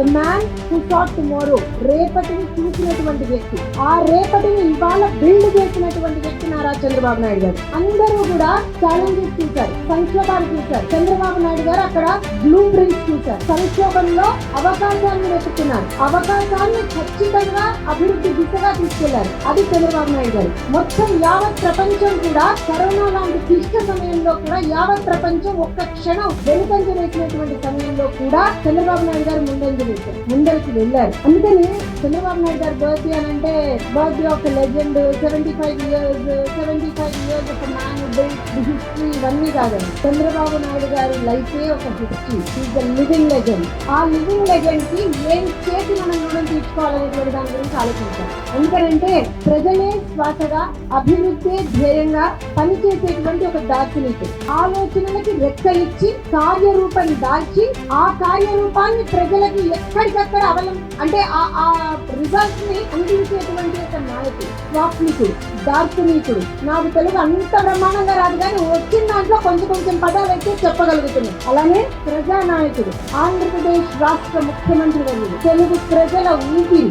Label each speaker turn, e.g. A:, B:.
A: The man who sat tomorrow, రేపటిని చూసినటువంటి వ్యక్తి, ఆ రేపటిని ఇవాళ బిల్డ్ చేసినటువంటి వ్యక్తి నారా చంద్రబాబు నాయుడు గారు. అందరూ కూడా ఛాలెంజెస్ చూశారు, సంక్షోభాలు చూశారు. చంద్రబాబు నాయుడు గారు అక్కడ బ్లూ ప్రింట్స్ చూశారు. సంక్షోభంలో అవకాశాన్ని వెతుకున్నారు, అవకాశాన్ని ఖచ్చితంగా అభివృద్ధి దిశగా తీసుకెళ్లారు. అది చంద్రబాబు నాయుడు గారు. మొత్తం యావత్ ప్రపంచం కూడా కరోనా లాంటి క్లిష్ట సమయంలో కూడా యావత్ ప్రపంచం ఒక్క క్షణం వెనుకంజ వేసినటువంటి సమయంలో కూడా చంద్రబాబు నాయుడు గారు ముందరికి వెళ్ళారు. అందుకని చంద్రబాబు నాయుడు గారు బర్త్డే అని అంటే బర్త్డే ఆఫ్ లెజెండ్, 75 years ఒక మ్యాన్ బిల్ట్ హిస్టరీ, ఇవన్నీ కాదండి. చంద్రబాబు నాయుడు గారి లైఫే ఒక history. Is the living legend. ఆ లివింగ్ లెజెండ్ కి ఏం చేసి మనం రుణం తీర్చుకోవాలనేటువంటి దాని గురించి ఆలోచించాలి. ఎందుకంటే ప్రజలే శ్వాసగా, అభివృద్ధి ధ్యేయంగా పనిచేసేటువంటి ఒక దార్శనికుడు. ఆలోచనలకి రెక్కలిచ్చి కార్యరూపం దాల్చి ఆ కార్యరూపాన్ని ప్రజలకి ఎక్కడికక్కడ అంటే ఆ రిజల్ట్స్ ని అందించేటువంటి ఒక నాయకుడు, స్వాప్నికుడు, దార్శనికుడు. నాకు తెలుగు అంత బ్రహ్మాండంగా రాదు కానీ వచ్చిన దాంట్లో కొంచెం పదాలు అయితే చెప్పగలుగుతున్నాం. అలానే ప్రజానాయకుడు, ఆంధ్రప్రదేశ్ రాష్ట్ర ముఖ్యమంత్రి వర్యులు, తెలుగు ప్రజల ఊపిరి,